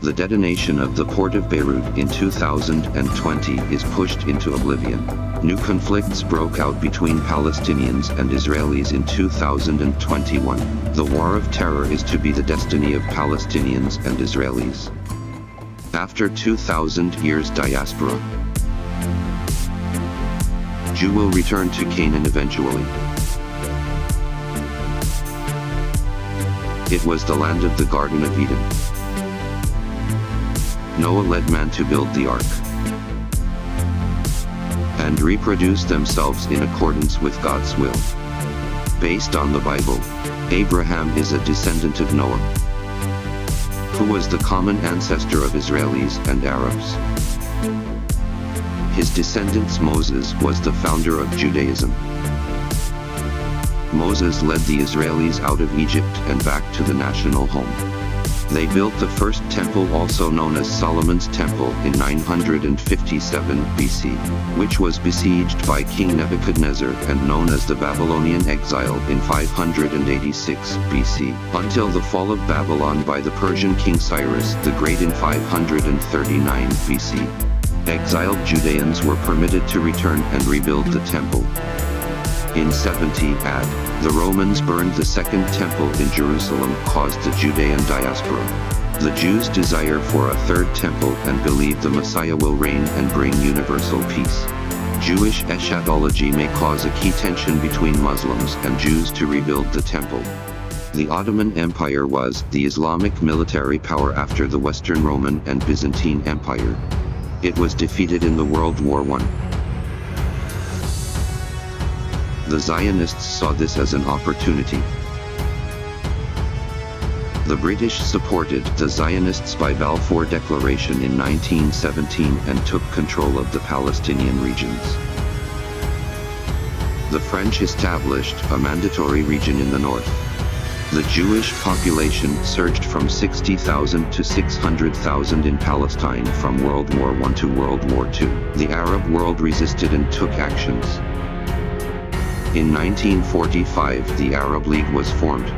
The detonation of the port of Beirut in 2020 is pushed into oblivion. New conflicts broke out between Palestinians and Israelis in 2021. The war of terror is to be the destiny of Palestinians and Israelis. After 2,000 years diaspora, Jew will return to Canaan eventually. It was the land of the Garden of Eden. Noah led man to build the ark and reproduce themselves in accordance with God's will. Based on the Bible, Abraham is a descendant of Noah, who was the common ancestor of Israelis and Arabs. His descendant Moses was the founder of Judaism. Moses led the Israelis out of Egypt and back to the national home. They built the first temple, also known as Solomon's Temple, in 957 BC, which was besieged by King Nebuchadnezzar and known as the Babylonian exile in 586 BC, until the fall of Babylon by the Persian king Cyrus the Great in 539 BC. Exiled Judeans were permitted to return and rebuild the temple. In 70 AD, the Romans burned the second temple in Jerusalem, caused the Judean diaspora. The Jews desire for a third temple and believe the Messiah will reign and bring universal peace. Jewish eschatology may cause a key tension between Muslims and Jews to rebuild the temple. The Ottoman Empire was the Islamic military power after the Western Roman and Byzantine Empire. It was defeated in the World War I. The Zionists saw this as an opportunity. The British supported the Zionists by Balfour Declaration in 1917 and took control of the Palestinian regions. The French established a mandatory region in the north. The Jewish population surged from 60,000 to 600,000 in Palestine from World War I to World War II. The Arab world resisted and took actions. In 1945, the Arab League was formed.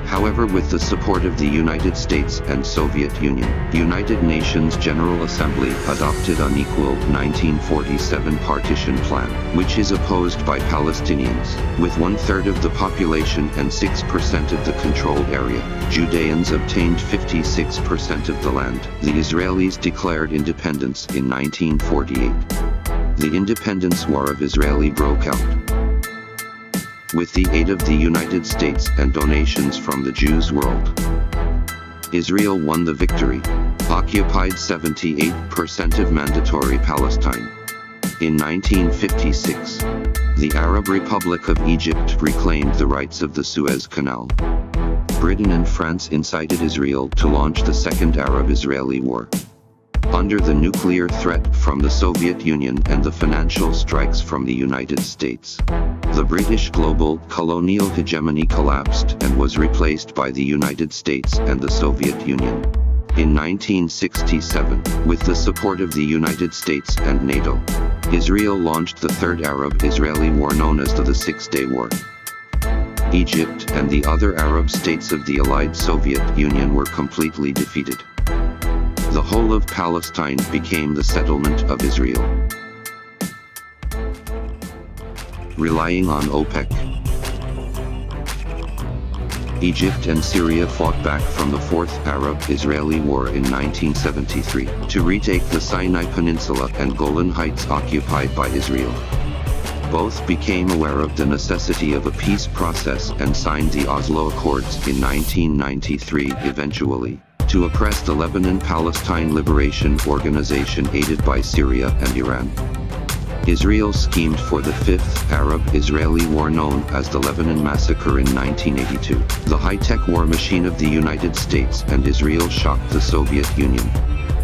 However, with the support of the United States and Soviet Union, United Nations General Assembly adopted an unequal 1947 partition plan, which is opposed by Palestinians. With 1/3 of the population and 6% of the controlled area, Judeans obtained 56% of the land. The Israelis declared independence in 1948. The Independence War of Israel broke out. With the aid of the United States and donations from the Jews' world, Israel won the victory, occupied 78% of mandatory Palestine. In 1956, the Arab Republic of Egypt reclaimed the rights of the Suez Canal. Britain and France incited Israel to launch the Second Arab-Israeli War. Under the nuclear threat from the Soviet Union and the financial strikes from the United States, the British global colonial hegemony collapsed and was replaced by the United States and the Soviet Union. In 1967, with the support of the United States and NATO, Israel launched the Third Arab-Israeli War, known as the Six-Day War. Egypt and the other Arab states of the allied Soviet Union were completely defeated. The whole of Palestine became the settlement of Israel. Relying on OPEC, Egypt and Syria fought back from the Fourth Arab-Israeli War in 1973 to retake the Sinai Peninsula and Golan Heights occupied by Israel. Both became aware of the necessity of a peace process and signed the Oslo Accords in 1993 eventually, to oppress the Lebanon-Palestine Liberation Organization aided by Syria and Iran. Israel schemed for the Fifth Arab-Israeli War, known as the Lebanon Massacre, in 1982. The high-tech war machine of the United States and Israel shocked the Soviet Union,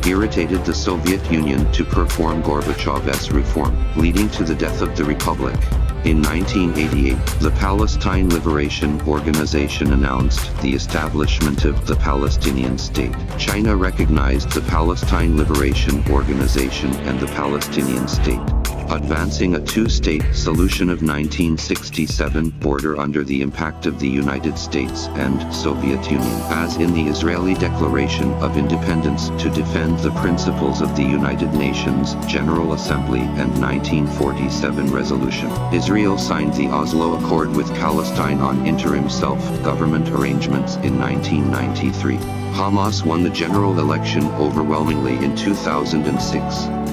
irritated the Soviet Union to perform Gorbachev's reform, leading to the death of the Republic. In 1988, the Palestine Liberation Organization announced the establishment of the Palestinian state. China recognized the Palestine Liberation Organization and the Palestinian state. advancing a two-state solution of 1967 border under the impact of the United States and Soviet Union, as in the Israeli Declaration of Independence to defend the principles of the United Nations General Assembly and 1947 resolution. Israel signed the Oslo Accord with Palestine on interim self-government arrangements in 1993. Hamas won the general election overwhelmingly in 2006.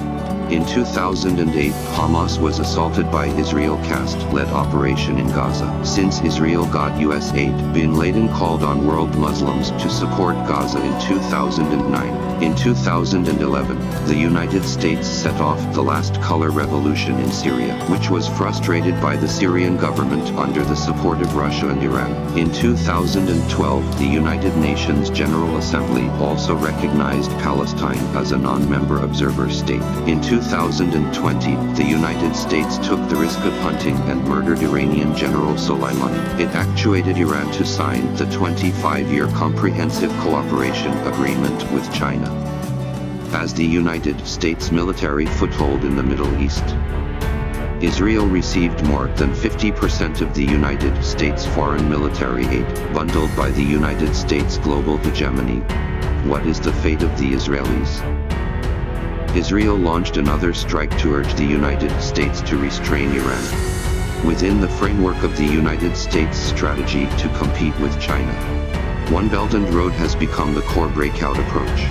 In 2008, Hamas was assaulted by Israel Cast-led operation in Gaza. Since Israel got US aid, bin Laden called on world Muslims to support Gaza in 2009. In 2011, the United States set off the last color revolution in Syria, which was frustrated by the Syrian government under the support of Russia and Iran. In 2012, the United Nations General Assembly also recognized Palestine as a non-member observer state. In 2020, the United States took the risk of hunting and murdered Iranian General Soleimani. It actuated Iran to sign the 25-year Comprehensive Cooperation Agreement with China. As the United States military foothold in the Middle East, Israel received more than 50% of the United States foreign military aid, bundled by the United States global hegemony. What is the fate of the Israelis? Israel launched another strike to urge the United States to restrain Iran, within the framework of the United States strategy to compete with China. One Belt and Road has become the core breakout approach.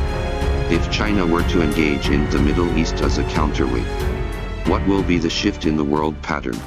If China were to engage in the Middle East as a counterweight, what will be the shift in the world pattern?